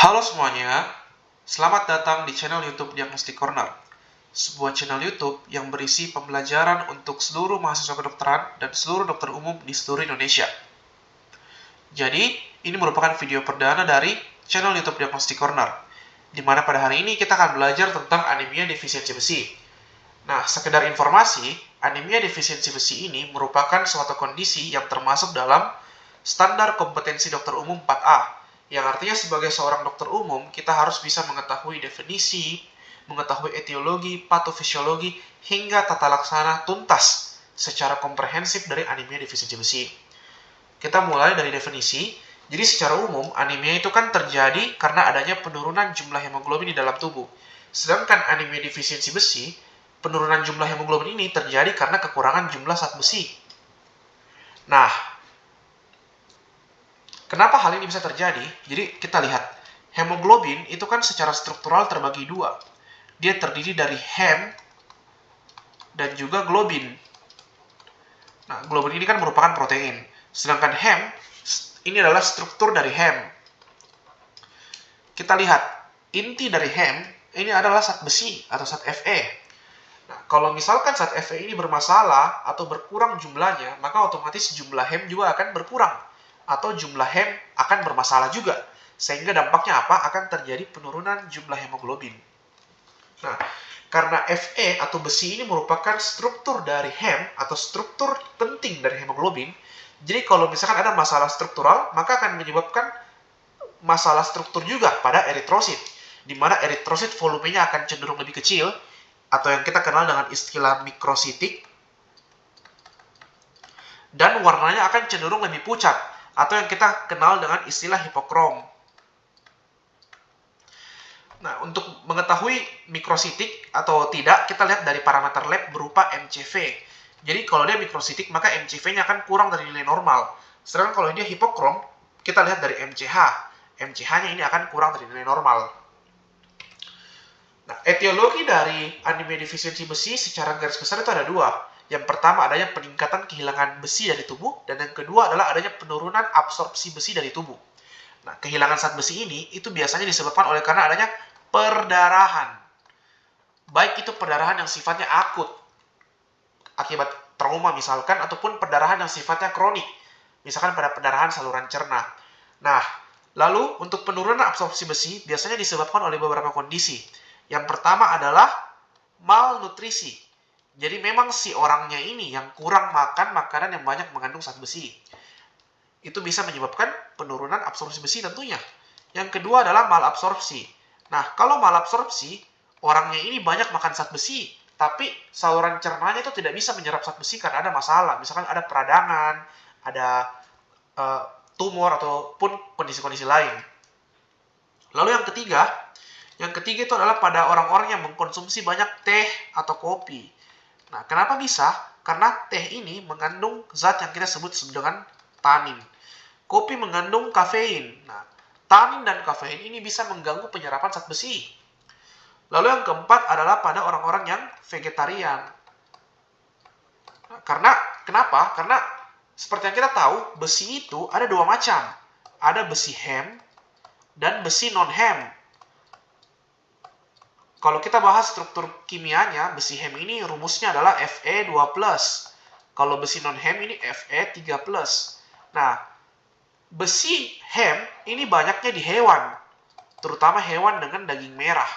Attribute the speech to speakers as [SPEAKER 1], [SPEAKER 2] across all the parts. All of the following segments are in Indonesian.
[SPEAKER 1] Halo semuanya, selamat datang di channel YouTube Diagnostic Corner, sebuah channel YouTube yang berisi pembelajaran untuk seluruh mahasiswa kedokteran dan seluruh dokter umum di seluruh Indonesia. Jadi, ini merupakan video perdana dari channel YouTube Diagnostic Corner, di mana pada hari ini kita akan belajar tentang anemia defisiensi besi. Nah, sekedar informasi, anemia defisiensi besi ini merupakan suatu kondisi yang termasuk dalam standar kompetensi dokter umum 4A, yang artinya sebagai seorang dokter umum, kita harus bisa mengetahui definisi, mengetahui etiologi, patofisiologi, hingga tata laksana tuntas secara komprehensif dari anemia defisiensi besi. Kita mulai dari definisi. Jadi secara umum, anemia itu kan terjadi karena adanya penurunan jumlah hemoglobin di dalam tubuh. Sedangkan anemia defisiensi besi, penurunan jumlah hemoglobin ini terjadi karena kekurangan jumlah zat besi. Nah, kenapa hal ini bisa terjadi? Jadi kita lihat, hemoglobin itu kan secara struktural terbagi dua. Dia terdiri dari hem dan juga globin. Nah, globin ini kan merupakan protein. Sedangkan hem, ini adalah struktur dari hem. Kita lihat, inti dari hem, ini adalah zat besi atau zat Fe. Nah, kalau misalkan zat Fe ini bermasalah atau berkurang jumlahnya, maka otomatis jumlah hem juga akan berkurang. Atau jumlah hem akan bermasalah juga. Sehingga dampaknya apa? Akan terjadi penurunan jumlah hemoglobin. Nah, karena Fe atau besi ini merupakan struktur dari hem atau struktur penting dari hemoglobin, jadi kalau misalkan ada masalah struktural, maka akan menyebabkan masalah struktur juga pada eritrosit, di mana eritrosit volumenya akan cenderung lebih kecil, atau yang kita kenal dengan istilah mikrositik, dan warnanya akan cenderung lebih pucat, atau yang kita kenal dengan istilah hipokrom. Nah, untuk mengetahui mikrositik atau tidak, kita lihat dari parameter lab berupa MCV. Jadi, kalau dia mikrositik, maka MCV-nya akan kurang dari nilai normal. Sedangkan kalau dia hipokrom, kita lihat dari MCH. MCH-nya ini akan kurang dari nilai normal. Nah, etiologi dari anemia defisiensi besi secara garis besar itu ada dua. Yang pertama adanya peningkatan kehilangan besi dari tubuh, dan yang kedua adalah adanya penurunan absorpsi besi dari tubuh. Nah, kehilangan zat besi ini itu biasanya disebabkan oleh karena adanya perdarahan. Baik itu perdarahan yang sifatnya akut, akibat trauma misalkan, ataupun perdarahan yang sifatnya kronik, misalkan pada perdarahan saluran cerna. Nah, lalu untuk penurunan absorpsi besi biasanya disebabkan oleh beberapa kondisi. Yang pertama adalah malnutrisi. Jadi memang si orangnya ini yang kurang makan makanan yang banyak mengandung zat besi. Itu bisa menyebabkan penurunan absorpsi besi tentunya. Yang kedua adalah malabsorpsi. Nah, kalau malabsorpsi, orangnya ini banyak makan zat besi, tapi saluran cernanya itu tidak bisa menyerap zat besi karena ada masalah. Misalkan ada peradangan, ada tumor, ataupun kondisi-kondisi lain. Lalu yang ketiga itu adalah pada orang-orang yang mengkonsumsi banyak teh atau kopi. Nah, kenapa bisa? Karena teh ini mengandung zat yang kita sebut dengan tanin. Kopi mengandung kafein. Nah, tanin dan kafein ini bisa mengganggu penyerapan zat besi. Lalu yang keempat adalah pada orang-orang yang vegetarian. Nah, kenapa? Karena seperti yang kita tahu, besi itu ada dua macam. Ada besi hem dan besi non-hem. Kalau kita bahas struktur kimianya, besi hem ini rumusnya adalah Fe2+. Kalau besi non-hem ini Fe3+. Nah, besi hem ini banyaknya di hewan, terutama hewan dengan daging merah.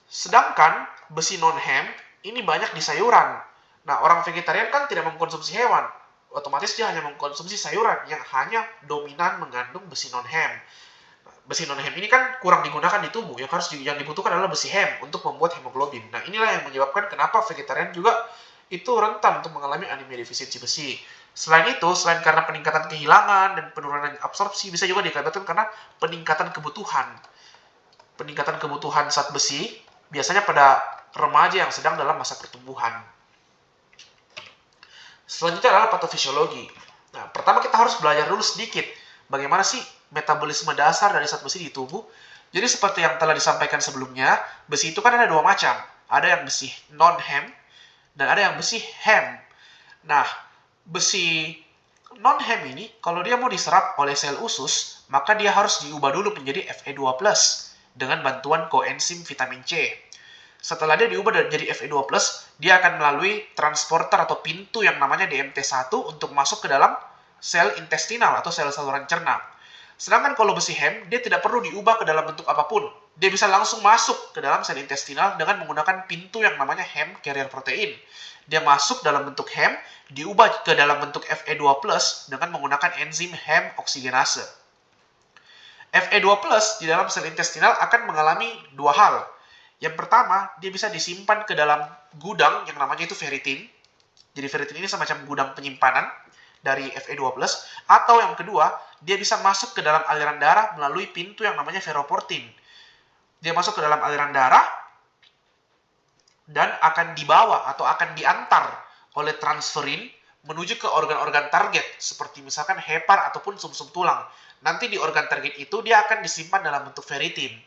[SPEAKER 1] Sedangkan besi non-hem ini banyak di sayuran. Nah, orang vegetarian kan tidak mengkonsumsi hewan, otomatis dia hanya mengkonsumsi sayuran yang hanya dominan mengandung besi non-hem. Besi non-hem ini kan kurang digunakan di tubuh, yang dibutuhkan adalah besi hem untuk membuat hemoglobin. Nah, inilah yang menyebabkan kenapa vegetarian juga itu rentan untuk mengalami anemia defisiensi besi. Selain itu, selain karena peningkatan kehilangan dan penurunan absorpsi, bisa juga dikaitkan karena peningkatan kebutuhan. Peningkatan kebutuhan zat besi biasanya pada remaja yang sedang dalam masa pertumbuhan. Selanjutnya adalah patofisiologi. Nah, pertama kita harus belajar dulu sedikit bagaimana sih metabolisme dasar dari zat besi di tubuh. Jadi seperti yang telah disampaikan sebelumnya, besi itu kan ada dua macam. Ada yang besi non-hem dan ada yang besi hem. Nah, besi Non-Hem ini, kalau dia mau diserap oleh sel usus, maka dia harus diubah dulu menjadi Fe2+, dengan bantuan koenzim vitamin C. Setelah dia diubah menjadi Fe2+, dia akan melalui transporter atau pintu yang namanya DMT1 untuk masuk ke dalam sel intestinal atau sel saluran cerna. Sedangkan kalau besi Hem, dia tidak perlu diubah ke dalam bentuk apapun. Dia bisa langsung masuk ke dalam sel intestinal dengan menggunakan pintu yang namanya Hem carrier protein. Dia masuk dalam bentuk Hem, diubah ke dalam bentuk Fe2+ dengan menggunakan enzim Hem oksigenase. Fe2+ di dalam sel intestinal akan mengalami dua hal. Yang pertama, dia bisa disimpan ke dalam gudang yang namanya itu ferritin. Jadi ferritin ini semacam gudang penyimpanan dari Fe2+, atau yang kedua, dia bisa masuk ke dalam aliran darah melalui pintu yang namanya ferroportin. Dia masuk ke dalam aliran darah dan akan dibawa atau akan diantar oleh transferin menuju ke organ-organ target, seperti misalkan hepar ataupun sumsum tulang. Nanti di organ target itu dia akan disimpan dalam bentuk ferritin.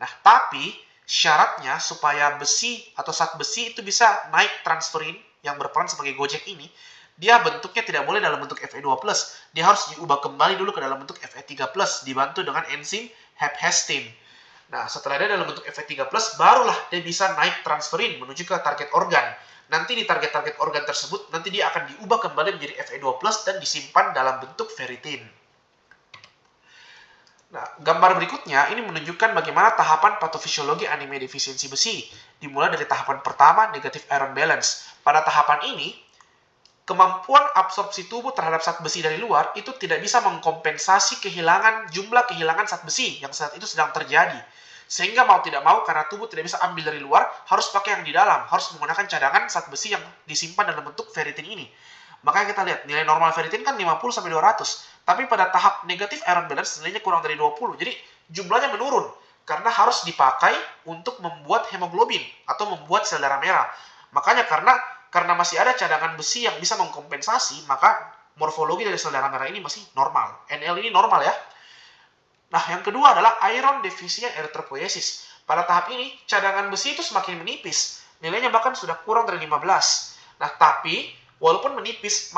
[SPEAKER 1] Nah, tapi syaratnya supaya besi atau zat besi itu bisa naik transferin yang berperan sebagai gojek ini, dia bentuknya tidak boleh dalam bentuk Fe2+. Dia harus diubah kembali dulu ke dalam bentuk Fe3+, dibantu dengan enzim hephaestin. Nah, setelah dia dalam bentuk Fe3+, barulah dia bisa naik transferin menuju ke target organ. Nanti di target-target organ tersebut, nanti dia akan diubah kembali menjadi Fe2+, dan disimpan dalam bentuk ferritin. Nah, gambar berikutnya ini menunjukkan bagaimana tahapan patofisiologi anemia defisiensi besi. Dimulai dari tahapan pertama, negative iron balance. Pada tahapan ini, kemampuan absorpsi tubuh terhadap zat besi dari luar itu tidak bisa mengkompensasi jumlah kehilangan zat besi yang saat itu sedang terjadi. Sehingga mau tidak mau, karena tubuh tidak bisa ambil dari luar, harus pakai yang di dalam, harus menggunakan cadangan zat besi yang disimpan dalam bentuk ferritin ini. Makanya kita lihat, nilai normal ferritin kan 50-200. Tapi pada tahap negatif iron balance, nilainya kurang dari 20. Jadi jumlahnya menurun. Karena harus dipakai untuk membuat hemoglobin atau membuat sel darah merah. Makanya karena masih ada cadangan besi yang bisa mengkompensasi, maka morfologi dari sel darah merah ini masih normal. NL ini normal ya. Nah, yang kedua adalah iron deficient erythropoiesis. Pada tahap ini, cadangan besi itu semakin menipis. Nilainya bahkan sudah kurang dari 15. Nah, tapi walaupun menipis,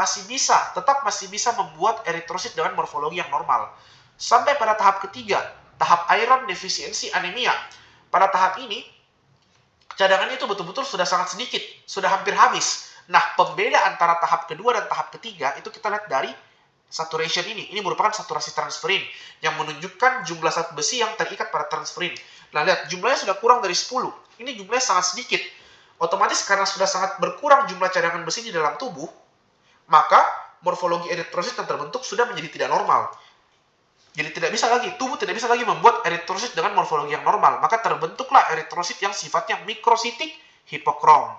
[SPEAKER 1] tetap masih bisa membuat eritrosit dengan morfologi yang normal. Sampai pada tahap ketiga, tahap iron deficiency anemia. Pada tahap ini, cadangannya itu betul-betul sudah sangat sedikit, sudah hampir habis. Nah, pembeda antara tahap kedua dan tahap ketiga itu kita lihat dari saturation ini. Ini merupakan saturasi transferin yang menunjukkan jumlah zat besi yang terikat pada transferin. Nah, lihat, jumlahnya sudah kurang dari 10. Ini jumlahnya sangat sedikit. Otomatis karena sudah sangat berkurang jumlah cadangan besi di dalam tubuh, maka morfologi eritrosit yang terbentuk sudah menjadi tidak normal. Jadi tubuh tidak bisa lagi membuat eritrosit dengan morfologi yang normal. Maka terbentuklah eritrosit yang sifatnya mikrositik hipokrom.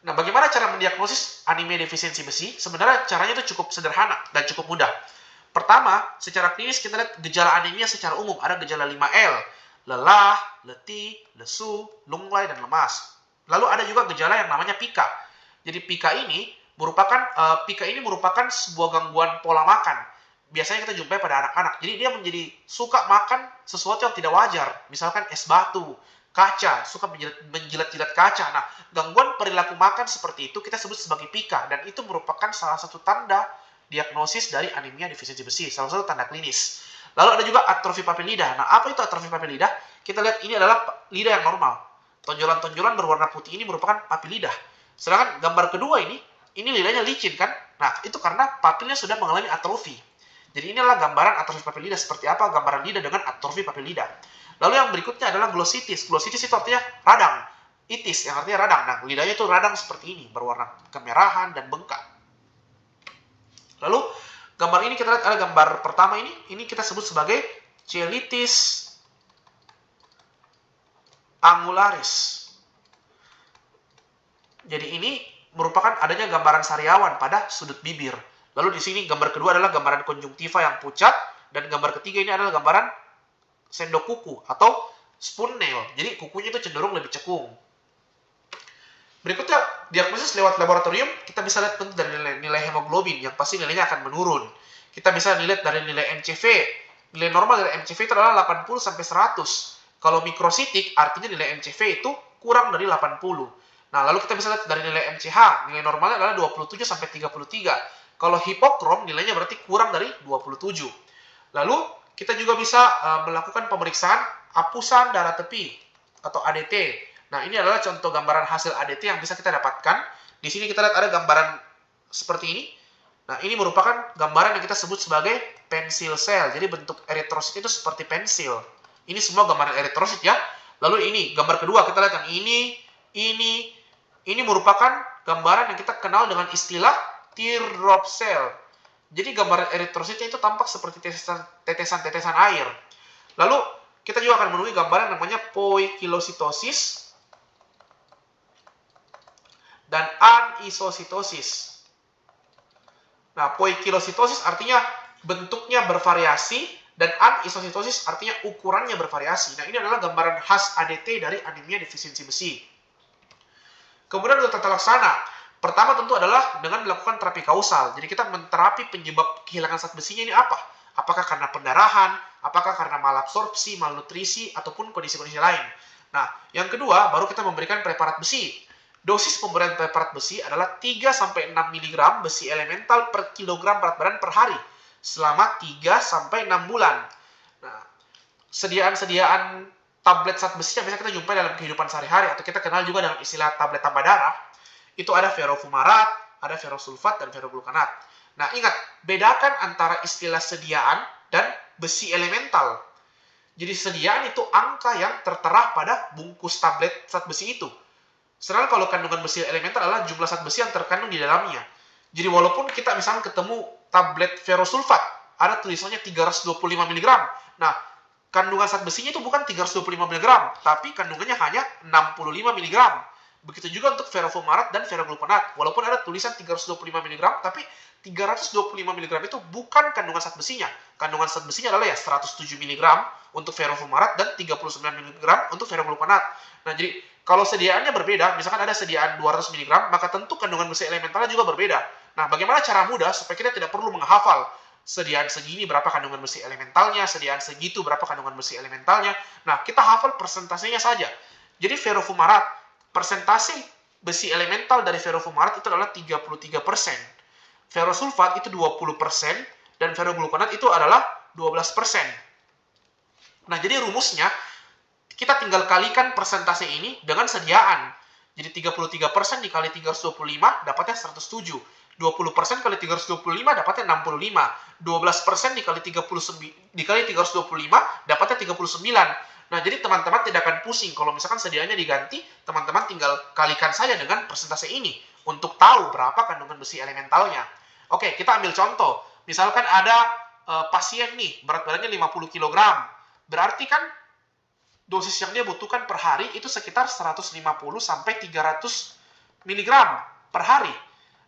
[SPEAKER 1] Nah, bagaimana cara mendiagnosis anemia defisiensi besi? Sebenarnya caranya itu cukup sederhana dan cukup mudah. Pertama, secara klinis kita lihat gejala anemia secara umum. Ada gejala 5L. Lelah, letih, lesu, lunglai, dan lemas. Lalu ada juga gejala yang namanya pika. Jadi pika ini merupakan sebuah gangguan pola makan. Biasanya kita jumpai pada anak-anak. Jadi dia menjadi suka makan sesuatu yang tidak wajar. Misalkan es batu, kaca, suka menjilat-jilat kaca. Nah, gangguan perilaku makan seperti itu kita sebut sebagai pika. Dan itu merupakan salah satu tanda diagnosis dari anemia defisiensi besi. Salah satu tanda klinis. Lalu ada juga atrofi papil lidah. Nah, apa itu atrofi papil lidah? Kita lihat ini adalah lidah yang normal. Tonjolan-tonjolan berwarna putih ini merupakan papil lidah. Sedangkan gambar kedua ini lidahnya licin kan? Nah, itu karena papilnya sudah mengalami atrofi. Jadi inilah gambaran atrofi papil lidah. Seperti apa gambaran lidah dengan atrofi papil lidah. Lalu yang berikutnya adalah glossitis. Glossitis itu artinya radang. Itis yang artinya radang. Nah, lidahnya itu radang seperti ini, berwarna kemerahan dan bengkak. Lalu gambar ini kita lihat ada gambar pertama ini kita sebut sebagai cheilitis angularis. Jadi ini merupakan adanya gambaran sariawan pada sudut bibir. Lalu di sini gambar kedua adalah gambaran konjungtiva yang pucat, dan gambar ketiga ini adalah gambaran sendok kuku atau spoon nail. Jadi kukunya itu cenderung lebih cekung. Berikutnya, diagnosis lewat laboratorium, kita bisa lihat tentu dari nilai hemoglobin, yang pasti nilainya akan menurun. Kita bisa lihat dari nilai MCV. Nilai normal dari MCV itu adalah 80-100. Kalau mikrositik, artinya nilai MCV itu kurang dari 80. Nah, lalu kita bisa lihat dari nilai MCH, nilai normalnya adalah 27 sampai 33. Kalau hipokrom nilainya berarti kurang dari 27. Lalu kita juga bisa melakukan pemeriksaan apusan darah tepi atau ADT. Nah, ini adalah contoh gambaran hasil ADT yang bisa kita dapatkan. Di sini kita lihat ada gambaran seperti ini. Nah, ini merupakan gambaran yang kita sebut sebagai pensil cell. Jadi bentuk eritrosit itu seperti pensil. Ini semua gambaran eritrosit ya. Lalu ini gambar kedua, kita lihat yang ini merupakan gambaran yang kita kenal dengan istilah teardrop cell. Jadi gambaran eritrositnya itu tampak seperti tetesan-tetesan air. Lalu kita juga akan menemui gambaran yang namanya poikilositosis dan anisositosis. Nah, poikilositosis artinya bentuknya bervariasi dan anisositosis artinya ukurannya bervariasi. Nah, ini adalah gambaran khas ADT dari anemia defisiensi besi. Kemudian untuk tata laksana. Pertama tentu adalah dengan melakukan terapi kausal. Jadi kita menterapi penyebab kehilangan zat besinya ini apa? Apakah karena pendarahan, apakah karena malabsorpsi, malnutrisi, ataupun kondisi-kondisi lain. Nah, yang kedua, baru kita memberikan preparat besi. Dosis pemberian preparat besi adalah 3-6 mg besi elemental per kilogram berat badan per hari selama 3-6 bulan. Nah, sediaan tablet zat besi yang bisa kita jumpai dalam kehidupan sehari-hari atau kita kenal juga dengan istilah tablet tambah darah, itu ada ferrofumarat, ada ferrosulfat, dan ferroglukanat. Nah, ingat, bedakan antara istilah sediaan dan besi elemental. Jadi sediaan itu angka yang tertera pada bungkus tablet zat besi itu. Sedangkan kalau kandungan besi elemental adalah jumlah zat besi yang terkandung di dalamnya. Jadi walaupun kita misalnya ketemu tablet ferrosulfat, ada tulisannya 325 mg. Nah, kandungan zat besinya itu bukan 325 mg, tapi kandungannya hanya 65 mg. Begitu juga untuk ferrofumarat dan ferrogluconat. Walaupun ada tulisan 325 mg, tapi 325 mg itu bukan kandungan zat besinya. Kandungan zat besinya adalah ya 107 mg untuk ferrofumarat dan 39 mg untuk ferrogluconat. Nah, jadi kalau sediaannya berbeda, misalkan ada sediaan 200 mg, maka tentu kandungan besi elementalnya juga berbeda. Nah, bagaimana cara mudah supaya kita tidak perlu menghafal sediaan segini berapa kandungan besi elementalnya, sediaan segitu berapa kandungan besi elementalnya. Nah, kita hafal persentasenya saja. Jadi ferrofumarat, persentase besi elemental dari ferrofumarat itu adalah 33%. Ferrosulfat itu 20%, dan ferrogluconat itu adalah 12%. Nah, jadi rumusnya, kita tinggal kalikan persentase ini dengan sediaan. Jadi 33% dikali 325 dapatnya 107. 20% kali 325 dapatnya 65. 12% dikali 325 dapatnya 39. Nah, jadi teman-teman tidak akan pusing kalau misalkan sediaannya diganti, teman-teman tinggal kalikan saja dengan persentase ini untuk tahu berapa kandungan besi elementalnya. Oke, kita ambil contoh. Misalkan ada pasien nih, berat badannya 50 kg. Berarti kan dosis yang dia butuhkan per hari itu sekitar 150 sampai 300 mg per hari.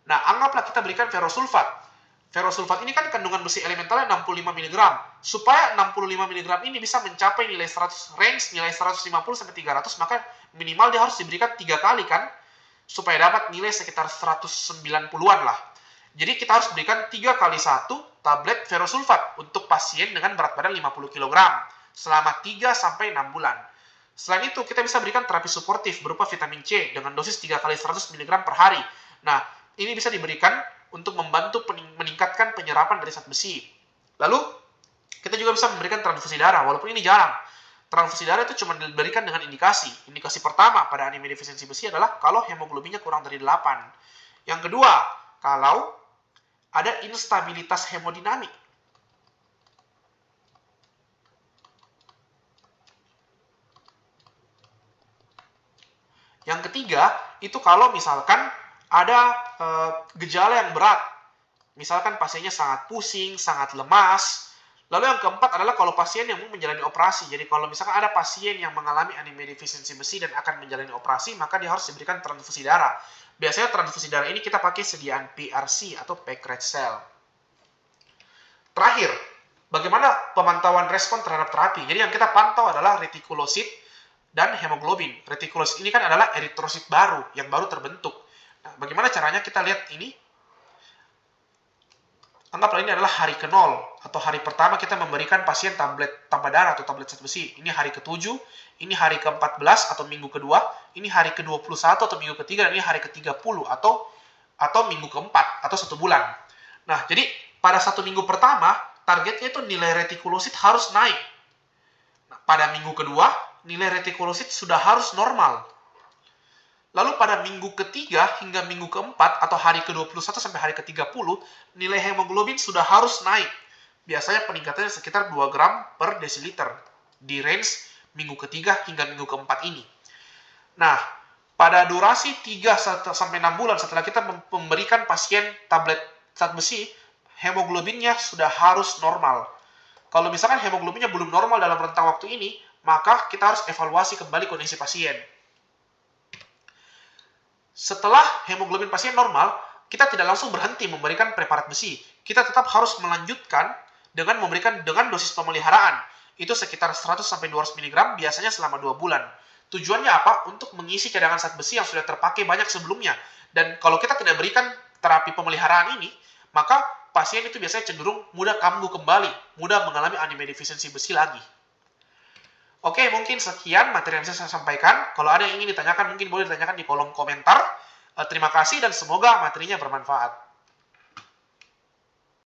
[SPEAKER 1] Nah, anggaplah kita berikan ferrosulfat. Ferrosulfat ini kan kandungan besi elementalnya 65 mg. Supaya 65 mg ini bisa mencapai nilai 100 range, nilai 150 sampai 300, maka minimal dia harus diberikan 3 kali kan, supaya dapat nilai sekitar 190-an lah. Jadi kita harus berikan 3 kali 1 tablet ferrosulfat untuk pasien dengan berat badan 50 kg selama 3 sampai 6 bulan. Selain itu, kita bisa berikan terapi suportif berupa vitamin C dengan dosis 3 kali 100 mg per hari. Nah, ini bisa diberikan untuk membantu meningkatkan penyerapan dari zat besi. Lalu, kita juga bisa memberikan transfusi darah, walaupun ini jarang. Transfusi darah itu cuma diberikan dengan indikasi. Indikasi pertama pada anemia defisiensi besi adalah kalau hemoglobinnya kurang dari 8. Yang kedua, kalau ada instabilitas hemodinamik. Yang ketiga, itu kalau misalkan ada gejala yang berat. Misalkan pasiennya sangat pusing, sangat lemas. Lalu yang keempat adalah kalau pasien yang mau menjalani operasi. Jadi kalau misalkan ada pasien yang mengalami anemia defisiensi besi dan akan menjalani operasi, maka dia harus diberikan transfusi darah. Biasanya transfusi darah ini kita pakai sediaan PRC atau packed red cell. Terakhir, bagaimana pemantauan respon terhadap terapi? Jadi yang kita pantau adalah retikulosit dan hemoglobin. Retikulosit ini kan adalah eritrosit baru, yang baru terbentuk. Nah, bagaimana caranya kita lihat ini? Anggaplah ini adalah hari ke-0 atau hari pertama kita memberikan pasien tablet tambah darah atau tablet zat besi. Ini hari ke-7, ini hari ke-14 atau minggu kedua, ini hari ke-21 atau minggu ketiga, dan ini hari ke-30 atau minggu ke-4 atau 1 bulan. Nah, jadi pada 1 minggu pertama, targetnya itu nilai retikulosit harus naik. Nah, pada minggu kedua, nilai retikulosit sudah harus normal. Lalu pada minggu ketiga hingga minggu keempat atau hari ke-21 sampai hari ke-30, nilai hemoglobin sudah harus naik. Biasanya peningkatannya sekitar 2 gram per desiliter di range minggu ketiga hingga minggu keempat ini. Nah, pada durasi 3 sampai 6 bulan setelah kita memberikan pasien tablet zat besi, hemoglobinnya sudah harus normal. Kalau misalkan hemoglobinnya belum normal dalam rentang waktu ini, maka kita harus evaluasi kembali kondisi pasien. Setelah hemoglobin pasien normal, kita tidak langsung berhenti memberikan preparat besi. Kita tetap harus melanjutkan dengan memberikan dengan dosis pemeliharaan. Itu sekitar 100-200 mg biasanya selama 2 bulan. Tujuannya apa? Untuk mengisi cadangan zat besi yang sudah terpakai banyak sebelumnya. Dan kalau kita tidak berikan terapi pemeliharaan ini, maka pasien itu biasanya cenderung mudah kambuh kembali, mudah mengalami anemia defisiensi besi lagi. Oke, mungkin sekian materi yang bisa saya sampaikan. Kalau ada yang ingin ditanyakan, mungkin boleh ditanyakan di kolom komentar. Terima kasih dan semoga materinya bermanfaat.